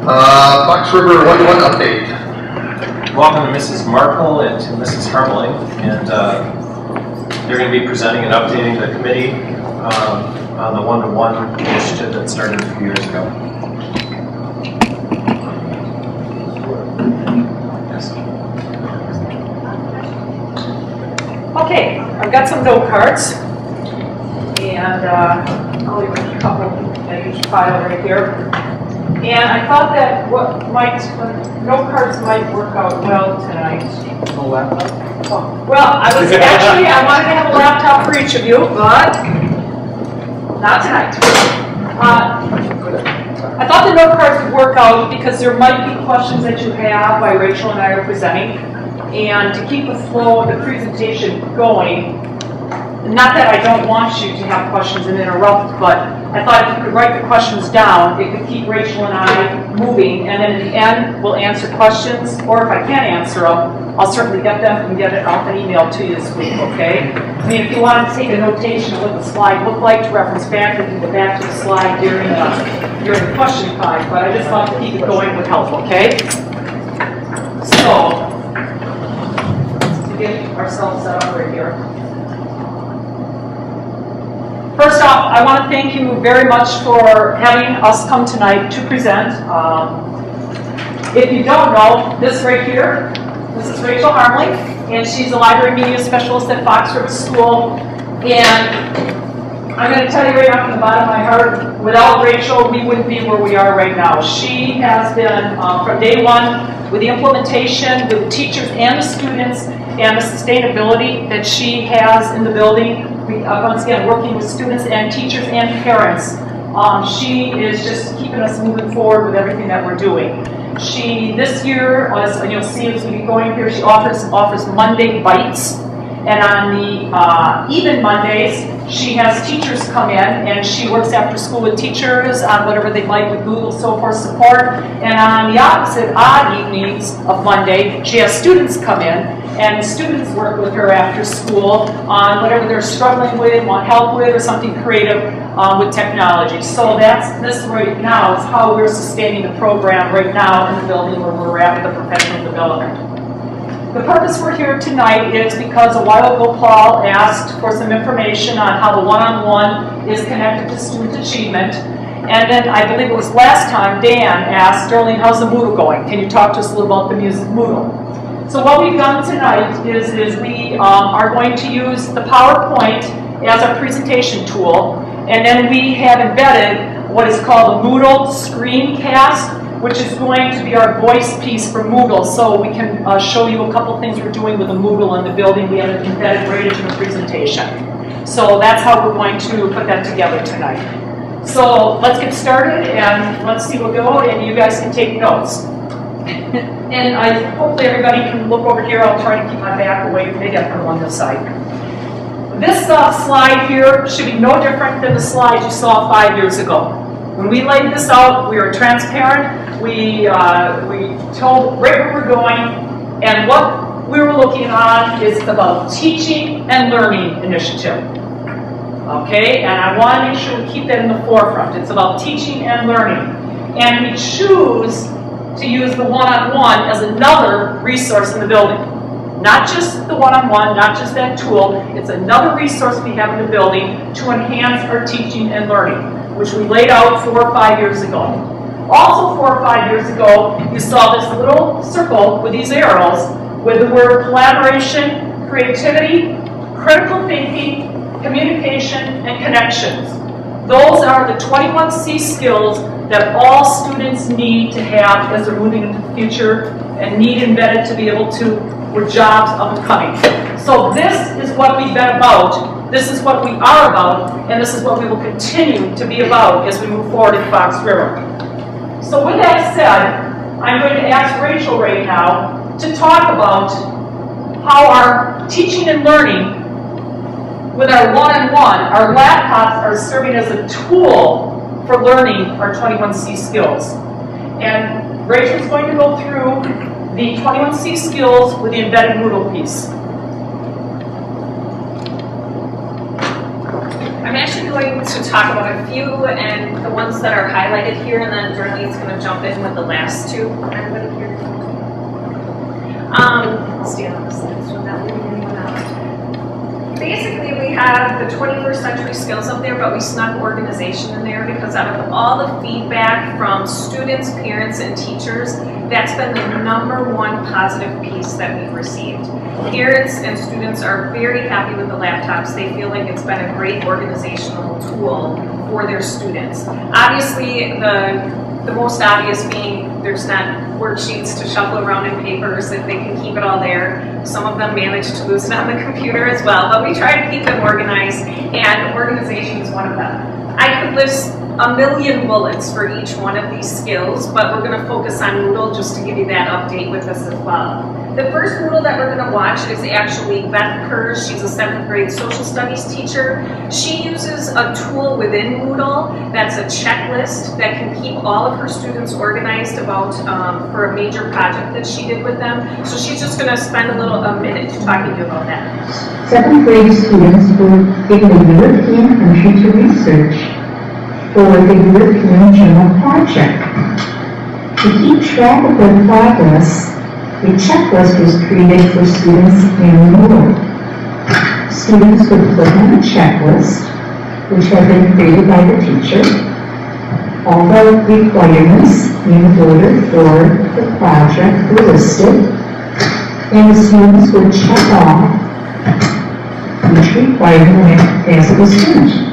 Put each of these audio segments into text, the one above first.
Fox River 1-1 update. Welcome to Mrs. Markle and to Mrs. Harmeling, and they're going to be presenting and updating the committee on the 1-to-1 initiative that started a few years ago. Yes. Okay, I've got some note cards, and I'll leave a couple in each file right here. And I thought that note cards might work out well tonight. No laptop? Oh, well, I wanted to have a laptop for each of you, but not tonight. I thought the note cards would work out because there might be questions that you have while Rachel and I are presenting. And to keep the flow of the presentation going, not that I don't want you to have questions and interrupt, but I thought if you could write the questions down, it could keep Rachel and I moving, and then in the end, we'll answer questions, or if I can't answer them, I'll certainly get them and get it off an email to you this week, okay? I mean, if you want to take a notation of what the slide looked like to reference back, you can go back to the slide during the question time, but I just thought to keep it going would help, okay? So, to get ourselves set up right here. First off, I want to thank you very much for having us come tonight to present. If you don't know, this right here, this is Rachel Harmeling, and she's a library media specialist at Fox River School. And I'm going to tell you right off from the bottom of my heart, without Rachel, we wouldn't be where we are right now. She has been, from day one, with the implementation, with the teachers and the students, and the sustainability that she has in the building. Once again, working with students and teachers and parents. She is just keeping us moving forward with everything that we're doing. She, this year, as you'll see as we get going here, she offers Monday Bites. And on the even Mondays, she has teachers come in and she works after school with teachers on whatever they'd like with Google, so forth support. And on the opposite odd evenings of Monday, she has students come in and students work with her after school on whatever they're struggling with, want help with, or something creative with technology. So this right now is how we're sustaining the program right now in the building where we're at with the professional development. The purpose we're here tonight is because a while ago Paul asked for some information on how the one-on-one is connected to student achievement. And then I believe it was last time Dan asked, Sterling, how's the Moodle going? Can you talk to us a little about the music Moodle? So what we've done tonight is we are going to use the PowerPoint as our presentation tool, and then we have embedded what is called a Moodle screencast, which is going to be our voice piece for Moodle. So we can show you a couple things we're doing with the Moodle in the building. We have it embedded right into the presentation. So that's how we're going to put that together tonight. So let's get started and let's see what go, and you guys can take notes. And hopefully everybody can look over here. I'll try to keep my back away. Maybe I put them on this side. This slide here should be no different than the slide you saw 5 years ago. When we laid this out, we were transparent. We told right where we're going, and what we were looking on is about teaching and learning initiative. Okay, and I want to make sure we keep that in the forefront. It's about teaching and learning, and we choose to use the one-on-one as another resource in the building. Not just the one-on-one, not just that tool, it's another resource we have in the building to enhance our teaching and learning, which we laid out 4 or 5 years ago. Also 4 or 5 years ago, you saw this little circle with these arrows with the word collaboration, creativity, critical thinking, communication, and connections. Those are the 21 C skills that all students need to have as they're moving into the future and need embedded to be able to, with jobs up and coming. So this is what we've been about, this is what we are about, and this is what we will continue to be about as we move forward in Fox River. So with that said, I'm going to ask Rachel right now to talk about how our teaching and learning with our one-on-one, our laptops are serving as a tool for learning our 21C skills. And Rachel's going to go through the 21C skills with the embedded Moodle piece. I'm actually going going to talk about a few, and the ones that are highlighted here, and then Darlene's going to jump in with the last two. Everybody here? I'll stand on this side so I'm not leaving anyone out. Basically, we have the 21st century skills up there, but we snuck organization in there because out of all the feedback from students, parents, and teachers, that's been the #1 positive piece that we've received. Parents and students are very happy with the laptops. They feel like it's been a great organizational tool for their students. Obviously, the most obvious being there's not worksheets to shuffle around in papers, if they can keep it all there. Some of them manage to lose it on the computer as well, but we try to keep them organized, and organization is one of them. I could list a million bullets for each one of these skills, but we're going to focus on Moodle just to give you that update with us as well. The first Moodle that we're going to watch is actually Beth Kerrs. She's a 7th grade social studies teacher. She uses a tool within Moodle that's a checklist that can keep all of her students organized about for a major project that she did with them. So she's just going to spend a minute talking to you about that. 7th grade students were given a European country to research for the European Journal project. To keep track of their progress, a checklist was created for students in Moodle. Students would click on the checklist, which had been created by the teacher. All the requirements in order for the project were listed, and the students would check off each requirement as it was finished.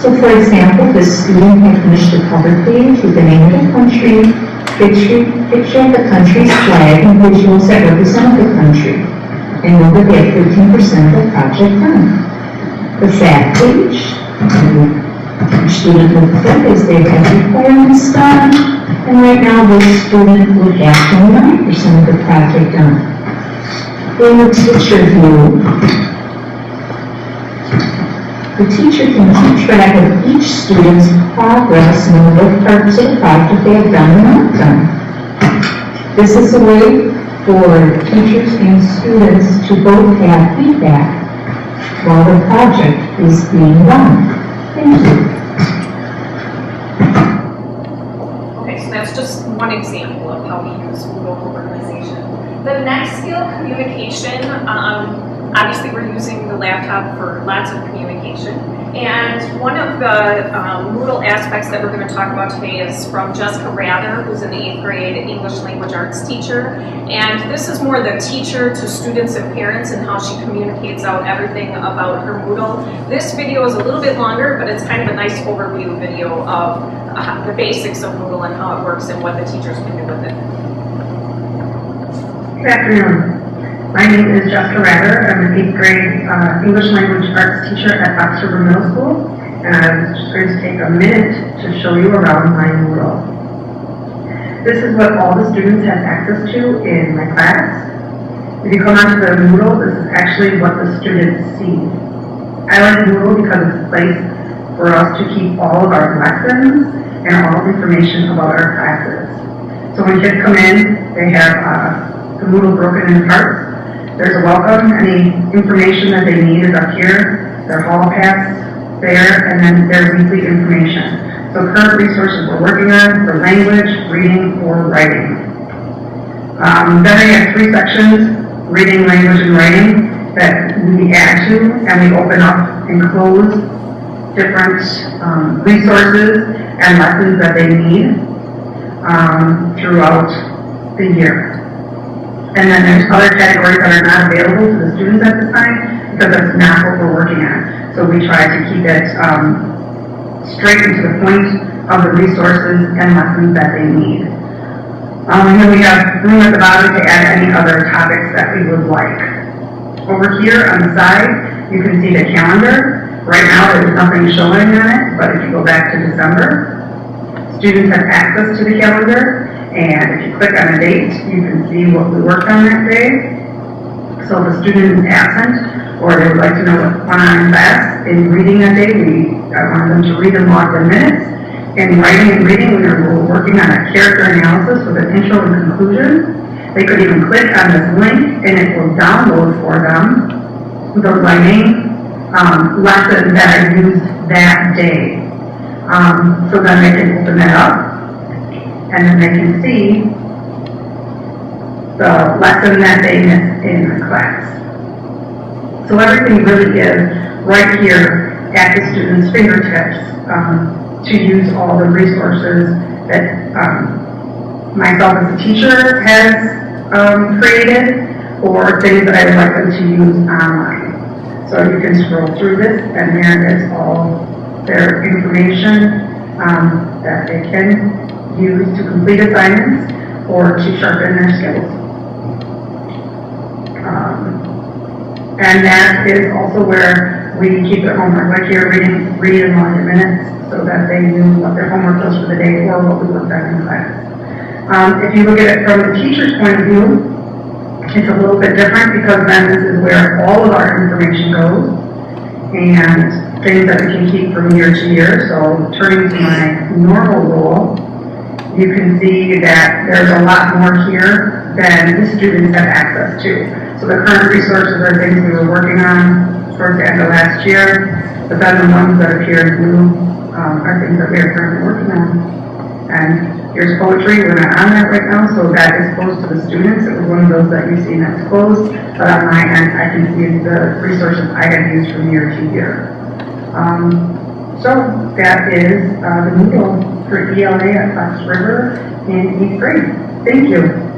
So for example, the student had finished the cover page with the name of the country, picture of the country's flag, and visuals that represent the country, and know that they had 13% of the project done. The fact page, each student would click as they had requirements done, and right now this student would have 29% of the project done. In the teacher view, the teacher can keep track of each student's progress and what parts of the project they have done and not done. This is a way for teachers and students to both have feedback while the project is being done. Thank you. Okay, so that's just one example of how we use Moodle for organization. The next skill, communication. Obviously, we're using the laptop for lots of communication. And one of the Moodle aspects that we're going to talk about today is from Jessica Rather, who's an 8th grade English language arts teacher. And this is more the teacher to students and parents and how she communicates out everything about her Moodle. This video is a little bit longer, but it's kind of a nice overview video of the basics of Moodle and how it works and what the teachers can do with it. Good afternoon. My name is Jessica Rather. I'm an 8th grade English language arts teacher at Waterford Middle School, and I was just going to take a minute to show you around my Moodle. This is what all the students have access to in my class. If you come onto the Moodle, this is actually what the students see. I like Moodle because it's a place for us to keep all of our lessons and all the information about our classes. So when kids come in, they have the Moodle broken into parts. There's a welcome. Any information that they need is up here. Their hall pass there, and then their weekly information. So current resources we're working on for language, reading, or writing. Then I have 3 sections, reading, language, and writing, that we add to, and we open up and close different resources and lessons that they need throughout the year. And then there's other categories that are not available to the students at this time because that's not what we're working on. So we try to keep it straight and to the point of the resources and lessons that they need. And then we have room at the bottom to add any other topics that we would like. Over here on the side, you can see the calendar. Right now there's nothing showing on it, but if you go back to December, students have access to the calendar. And if you click on a date, you can see what we worked on that day. So if a student is absent, or they would like to know what went on in class, in reading that day, I wanted them to read and log their minutes. In writing and reading, we were working on a character analysis with an intro and conclusion. They could even click on this link, and it will download for them the writing lesson that I used that day. So then they can open that up, and then they can see the lesson that they missed in the class. So everything really is right here at the student's fingertips to use all the resources that myself as a teacher has created, or things that I would like them to use online. So you can scroll through this, and there is all their information that they can use to complete assignments or to sharpen their skills. And that is also where we keep their homework, like here, read and log your minutes, so that they knew what their homework was for the day or what we looked at in class. If you look at it from the teacher's point of view, it's a little bit different, because then this is where all of our information goes, and things that we can keep from year to year. So turning to my normal role, you can see that there's a lot more here than the students have access to. So the current resources are things we were working on towards the end of last year, but then the ones that appear in blue are things that we are currently working on. And here's poetry, we're not on that right now, so that is closed to the students. It was one of those that you see that's closed, but on my end, I can see the resources I had used from year to year. So that is the Moodle for ELA at Fox River in 8th grade. Thank you.